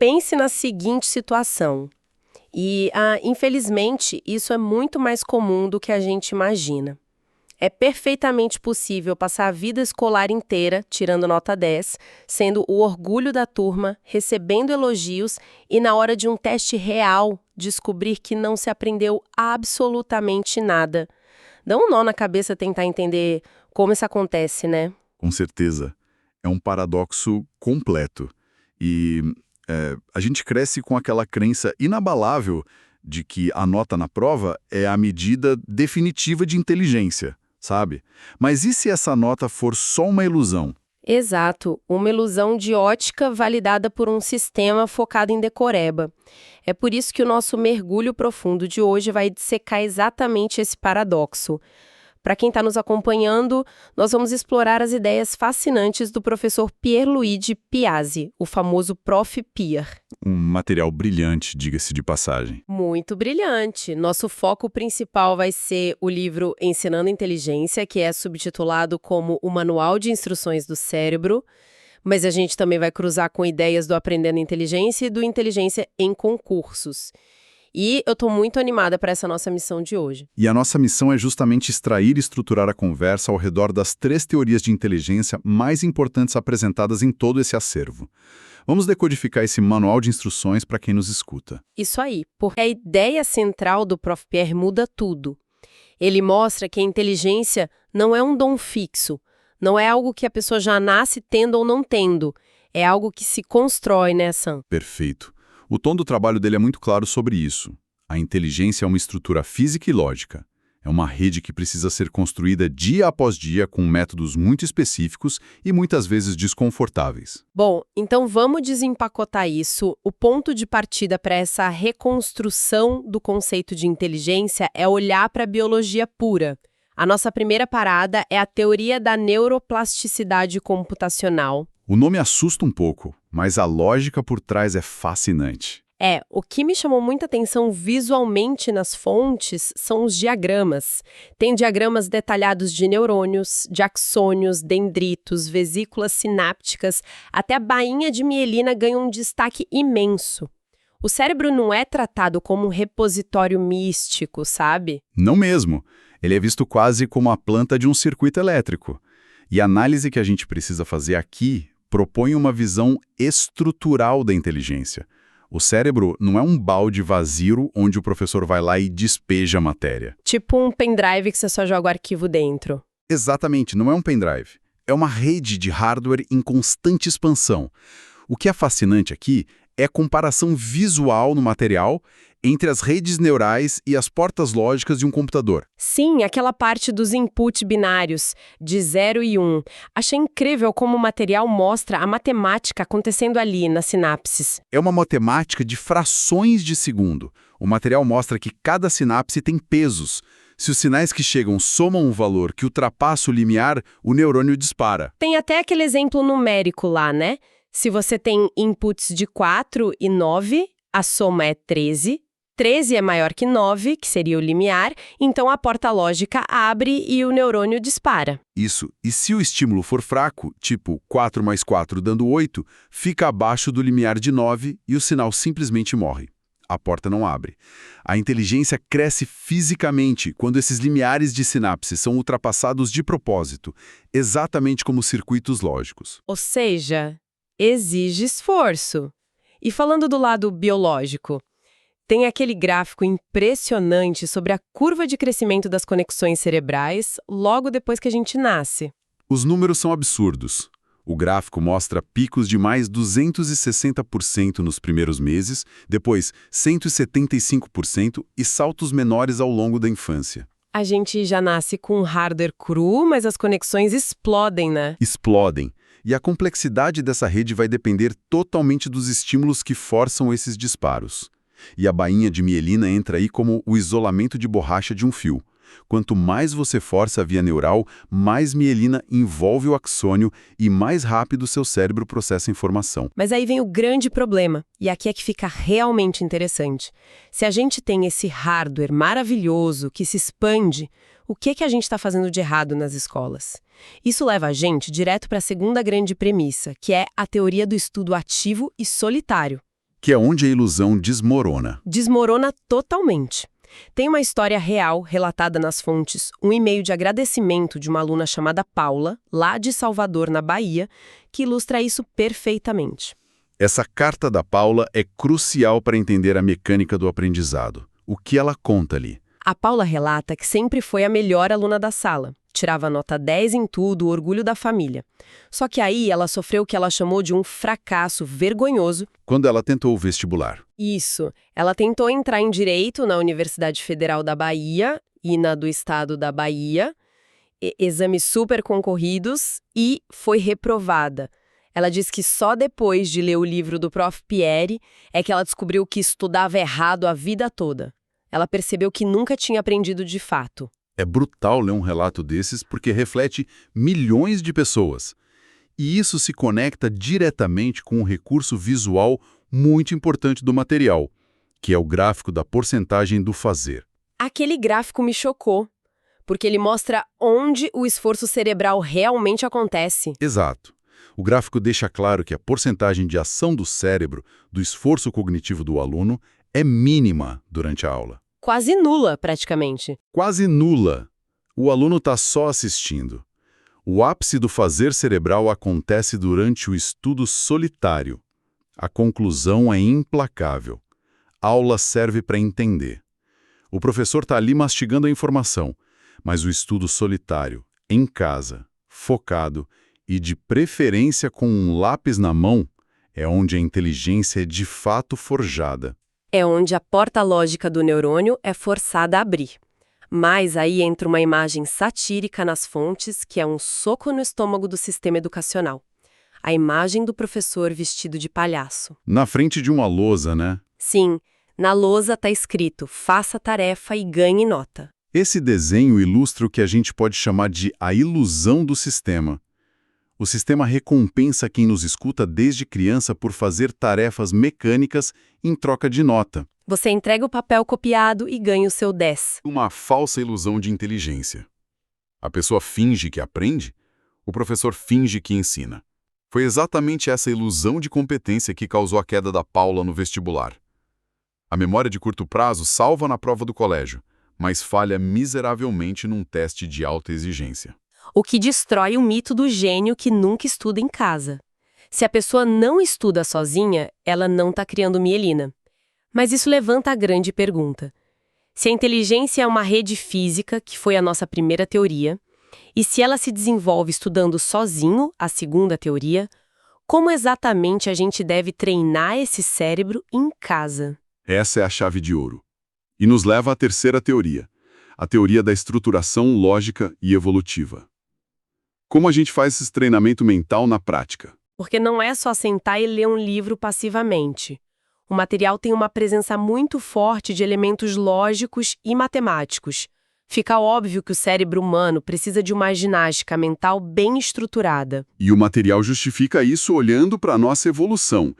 Pense na seguinte situação. E, infelizmente, isso é muito mais comum do que a gente imagina. É perfeitamente possível passar a vida escolar inteira tirando nota 10, sendo o orgulho da turma, recebendo elogios e, na hora de um teste real, descobrir que não se aprendeu absolutamente nada. Dá um nó na cabeça tentar entender como isso acontece, né? Com certeza. É um paradoxo completo. E a gente cresce com aquela crença inabalável de que a nota na prova é a medida definitiva de inteligência, sabe? Mas e se essa nota for só uma ilusão? Exato, uma ilusão de ótica validada por um sistema focado em decoreba. É por isso que o nosso mergulho profundo de hoje vai dissecar exatamente esse paradoxo. Para quem está nos acompanhando, nós vamos explorar as ideias fascinantes do professor Pierluigi Piazzi, o famoso Prof. Pier. Um material brilhante, diga-se de passagem. Muito brilhante. Nosso foco principal vai ser o livro Ensinando Inteligência, que é subtitulado como O Manual de Instruções do Cérebro, mas a gente também vai cruzar com ideias do Aprendendo Inteligência e do Inteligência em Concursos. E eu estou muito animada para essa nossa missão de hoje. E a nossa missão é justamente extrair e estruturar a conversa ao redor das 3 teorias de inteligência mais importantes apresentadas em todo esse acervo. Vamos decodificar esse manual de instruções para quem nos escuta. Isso aí, porque a ideia central do Prof. Pierre muda tudo. Ele mostra que a inteligência não é um dom fixo, não é algo que a pessoa já nasce tendo ou não tendo, é algo que se constrói, né, Sam? Perfeito. O tom do trabalho dele é muito claro sobre isso. A inteligência é uma estrutura física e lógica. É uma rede que precisa ser construída dia após dia com métodos muito específicos e muitas vezes desconfortáveis. Bom, então vamos desempacotar isso. O ponto de partida para essa reconstrução do conceito de inteligência é olhar para a biologia pura. A nossa primeira parada é a teoria da neuroplasticidade computacional. O nome assusta um pouco, mas a lógica por trás é fascinante. O que me chamou muita atenção visualmente nas fontes são os diagramas. Tem diagramas detalhados de neurônios, de axônios, dendritos, vesículas sinápticas, até a bainha de mielina ganha um destaque imenso. O cérebro não é tratado como um repositório místico, sabe? Não mesmo. Ele é visto quase como a planta de um circuito elétrico. E a análise que a gente precisa fazer aqui propõe uma visão estrutural da inteligência. O cérebro não é um balde vazio onde o professor vai lá e despeja a matéria. Tipo um pendrive que você só joga o arquivo dentro. Exatamente, não é um pendrive. É uma rede de hardware em constante expansão. O que é fascinante aqui é a comparação visual no material entre as redes neurais e as portas lógicas de um computador. Sim, aquela parte dos inputs binários, de 0 e 1. Achei incrível como o material mostra a matemática acontecendo ali nas sinapses. É uma matemática de frações de segundo. O material mostra que cada sinapse tem pesos. Se os sinais que chegam somam um valor que ultrapassa o limiar, o neurônio dispara. Tem até aquele exemplo numérico lá, né? Se você tem inputs de 4 e 9, a soma é 13. 13 é maior que 9, que seria o limiar, então a porta lógica abre e o neurônio dispara. Isso. E se o estímulo for fraco, tipo 4 mais 4 dando 8, fica abaixo do limiar de 9 e o sinal simplesmente morre. A porta não abre. A inteligência cresce fisicamente quando esses limiares de sinapse são ultrapassados de propósito, exatamente como circuitos lógicos. Ou seja, exige esforço. E falando do lado biológico, tem aquele gráfico impressionante sobre a curva de crescimento das conexões cerebrais logo depois que a gente nasce. Os números são absurdos. O gráfico mostra picos de mais 260% nos primeiros meses, depois 175% e saltos menores ao longo da infância. A gente já nasce com um hardware cru, mas as conexões explodem, né? Explodem. E a complexidade dessa rede vai depender totalmente dos estímulos que forçam esses disparos. E a bainha de mielina entra aí como o isolamento de borracha de um fio. Quanto mais você força a via neural, mais mielina envolve o axônio e mais rápido seu cérebro processa a informação. Mas aí vem o grande problema, e aqui é que fica realmente interessante. Se a gente tem esse hardware maravilhoso que se expande, o que a gente está fazendo de errado nas escolas? Isso leva a gente direto para a segunda grande premissa, que é a teoria do estudo ativo e solitário. que é onde a ilusão desmorona. Desmorona totalmente. Tem uma história real relatada nas fontes, um e-mail de agradecimento de uma aluna chamada Paula, lá de Salvador, na Bahia, que ilustra isso perfeitamente. Essa carta da Paula é crucial para entender a mecânica do aprendizado. O que ela conta ali? A Paula relata que sempre foi a melhor aluna da sala. Tirava nota 10 em tudo, o orgulho da família. Só que aí ela sofreu o que ela chamou de um fracasso vergonhoso. Quando ela tentou o vestibular. Isso. Ela tentou entrar em Direito na Universidade Federal da Bahia e na do Estado da Bahia, exames super concorridos, e foi reprovada. Ela diz que só depois de ler o livro do Prof. Pierre é que ela descobriu que estudava errado a vida toda. Ela percebeu que nunca tinha aprendido de fato. É brutal ler um relato desses porque reflete milhões de pessoas. E isso se conecta diretamente com um recurso visual muito importante do material, que é o gráfico da porcentagem do fazer. Aquele gráfico me chocou, porque ele mostra onde o esforço cerebral realmente acontece. Exato. O gráfico deixa claro que a porcentagem de ação do cérebro, do esforço cognitivo do aluno, é mínima durante a aula. Quase nula, praticamente. Quase nula. O aluno está só assistindo. O ápice do fazer cerebral acontece durante o estudo solitário. A conclusão é implacável. A aula serve para entender. O professor está ali mastigando a informação, mas o estudo solitário, em casa, focado e de preferência com um lápis na mão, é onde a inteligência é de fato forjada. É onde a porta lógica do neurônio é forçada a abrir. Mas aí entra uma imagem satírica nas fontes, que é um soco no estômago do sistema educacional. A imagem do professor vestido de palhaço. Na frente de uma lousa, né? Sim, na lousa está escrito, faça tarefa e ganhe nota. Esse desenho ilustra o que a gente pode chamar de a ilusão do sistema. O sistema recompensa quem nos escuta desde criança por fazer tarefas mecânicas em troca de nota. Você entrega o papel copiado e ganha o seu 10. Uma falsa ilusão de inteligência. A pessoa finge que aprende, o professor finge que ensina. Foi exatamente essa ilusão de competência que causou a queda da Paula no vestibular. A memória de curto prazo salva na prova do colégio, mas falha miseravelmente num teste de alta exigência. O que destrói o mito do gênio que nunca estuda em casa. Se a pessoa não estuda sozinha, ela não está criando mielina. Mas isso levanta a grande pergunta. Se a inteligência é uma rede física, que foi a nossa primeira teoria, e se ela se desenvolve estudando sozinho, a segunda teoria, como exatamente a gente deve treinar esse cérebro em casa? Essa é a chave de ouro. E nos leva à terceira teoria, a teoria da estruturação lógica e evolutiva. Como a gente faz esse treinamento mental na prática? Porque não é só sentar e ler um livro passivamente. O material tem uma presença muito forte de elementos lógicos e matemáticos. Fica óbvio que o cérebro humano precisa de uma ginástica mental bem estruturada. E o material justifica isso olhando para a nossa evolução.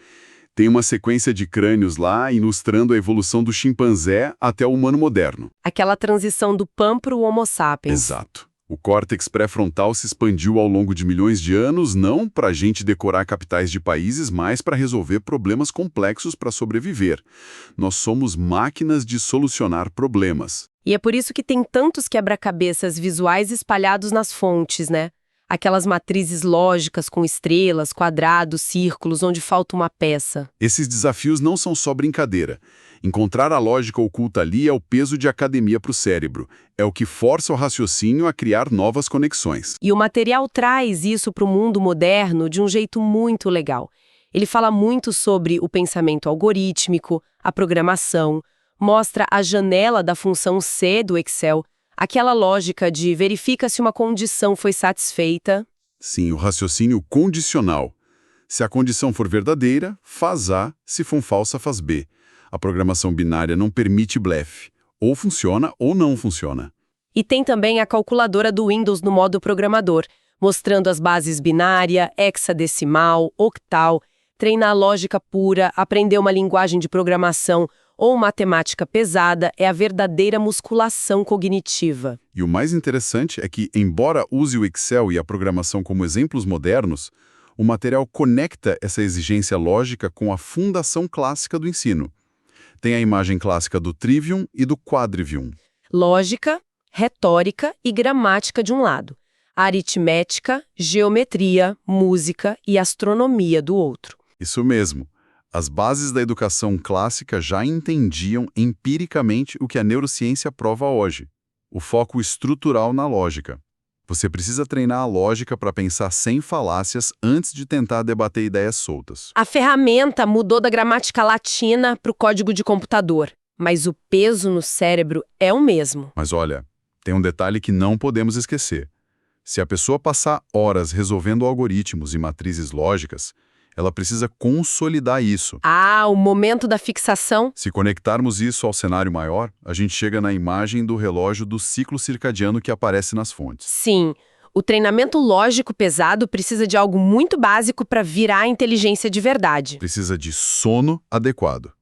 Tem uma sequência de crânios lá ilustrando a evolução do chimpanzé até o humano moderno. Aquela transição do Pan para o Homo sapiens. Exato. O córtex pré-frontal se expandiu ao longo de milhões de anos, não para a gente decorar capitais de países, mas para resolver problemas complexos para sobreviver. Nós somos máquinas de solucionar problemas. E é por isso que tem tantos quebra-cabeças visuais espalhados nas fontes, né? Aquelas matrizes lógicas com estrelas, quadrados, círculos, onde falta uma peça. Esses desafios não são só brincadeira. Encontrar a lógica oculta ali é o peso de academia para o cérebro. É o que força o raciocínio a criar novas conexões. E o material traz isso para o mundo moderno de um jeito muito legal. Ele fala muito sobre o pensamento algorítmico, a programação, mostra a janela da função C do Excel, aquela lógica de verifica se uma condição foi satisfeita. Sim, o raciocínio condicional. Se a condição for verdadeira, faz A, se for falsa, faz B. A programação binária não permite blefe. Ou funciona ou não funciona. E tem também a calculadora do Windows no modo programador, mostrando as bases binária, hexadecimal, octal, treinar lógica pura, aprender uma linguagem de programação ou matemática pesada é a verdadeira musculação cognitiva. E o mais interessante é que, embora use o Excel e a programação como exemplos modernos, O material conecta essa exigência lógica com a fundação clássica do ensino. Tem a imagem clássica do trivium e do quadrivium. Lógica, retórica e gramática de um lado. Aritmética, geometria, música e astronomia do outro. Isso mesmo. As bases da educação clássica já entendiam empiricamente o que a neurociência prova hoje. O foco estrutural na lógica. Você precisa treinar a lógica para pensar sem falácias antes de tentar debater ideias soltas. A ferramenta mudou da gramática latina para o código de computador, mas o peso no cérebro é o mesmo. Mas olha, tem um detalhe que não podemos esquecer. Se a pessoa passar horas resolvendo algoritmos e matrizes lógicas, ela precisa consolidar isso. Ah, o momento da fixação? Se conectarmos isso ao cenário maior, a gente chega na imagem do relógio do ciclo circadiano que aparece nas fontes. Sim, o treinamento lógico pesado precisa de algo muito básico para virar inteligência de verdade. Precisa de sono adequado.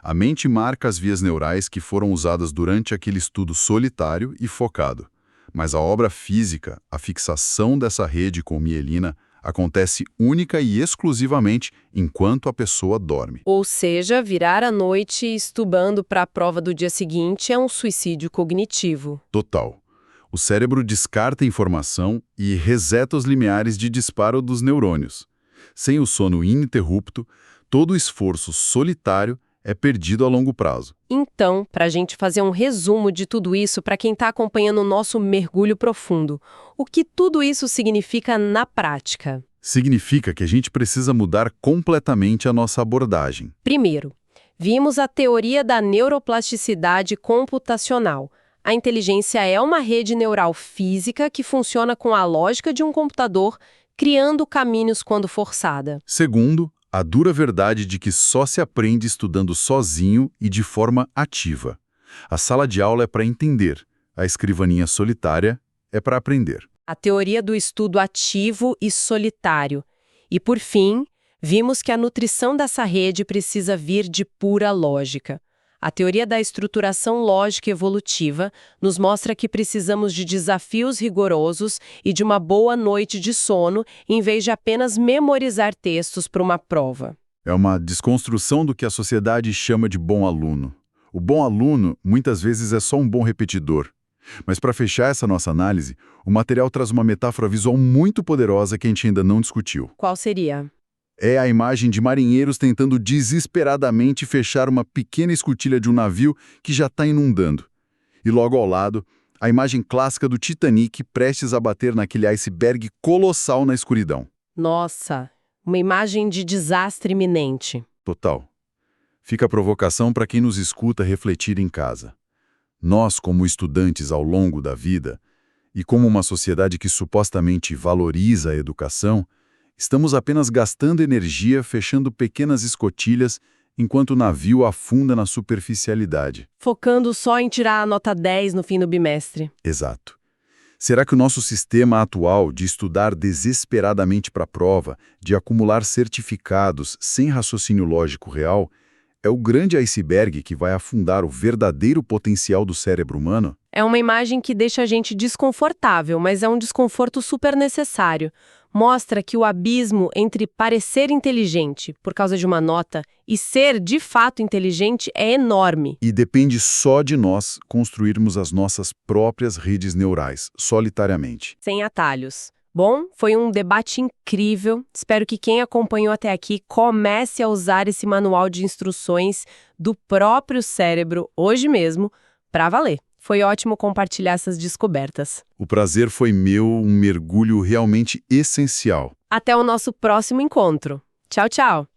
A mente marca as vias neurais que foram usadas durante aquele estudo solitário e focado. Mas a obra física, a fixação dessa rede com mielina, acontece única e exclusivamente enquanto a pessoa dorme. Ou seja, virar à noite estubando para a prova do dia seguinte é um suicídio cognitivo. Total. O cérebro descarta informação e reseta os limiares de disparo dos neurônios. Sem o sono ininterrupto, todo o esforço solitário é perdido a longo prazo. Então, para a gente fazer um resumo de tudo isso para quem está acompanhando o nosso mergulho profundo, o que tudo isso significa na prática? Significa que a gente precisa mudar completamente a nossa abordagem. Primeiro, vimos a teoria da neuroplasticidade computacional. A inteligência é uma rede neural física que funciona com a lógica de um computador, criando caminhos quando forçada. Segundo, a dura verdade de que só se aprende estudando sozinho e de forma ativa. A sala de aula é para entender, a escrivaninha solitária é para aprender. A teoria do estudo ativo e solitário. E, por fim, vimos que a nutrição dessa rede precisa vir de pura lógica. A teoria da estruturação lógica evolutiva nos mostra que precisamos de desafios rigorosos e de uma boa noite de sono, em vez de apenas memorizar textos para uma prova. É uma desconstrução do que a sociedade chama de bom aluno. O bom aluno, muitas vezes, é só um bom repetidor. Mas para fechar essa nossa análise, o material traz uma metáfora visual muito poderosa que a gente ainda não discutiu. Qual seria? É a imagem de marinheiros tentando desesperadamente fechar uma pequena escotilha de um navio que já está inundando. E logo ao lado, a imagem clássica do Titanic prestes a bater naquele iceberg colossal na escuridão. Nossa, uma imagem de desastre iminente. Total. Fica a provocação para quem nos escuta refletir em casa. Nós, como estudantes ao longo da vida, e como uma sociedade que supostamente valoriza a educação, estamos apenas gastando energia fechando pequenas escotilhas enquanto o navio afunda na superficialidade. Focando só em tirar a nota 10 no fim do bimestre. Exato. Será que o nosso sistema atual de estudar desesperadamente para a prova, de acumular certificados sem raciocínio lógico real, é o grande iceberg que vai afundar o verdadeiro potencial do cérebro humano? É uma imagem que deixa a gente desconfortável, mas é um desconforto super necessário. Mostra que o abismo entre parecer inteligente por causa de uma nota e ser de fato inteligente é enorme. E depende só de nós construirmos as nossas próprias redes neurais, solitariamente. Sem atalhos. Bom, foi um debate incrível. Espero que quem acompanhou até aqui comece a usar esse manual de instruções do próprio cérebro hoje mesmo para valer. Foi ótimo compartilhar essas descobertas. O prazer foi meu, um mergulho realmente essencial. Até o nosso próximo encontro. Tchau, tchau!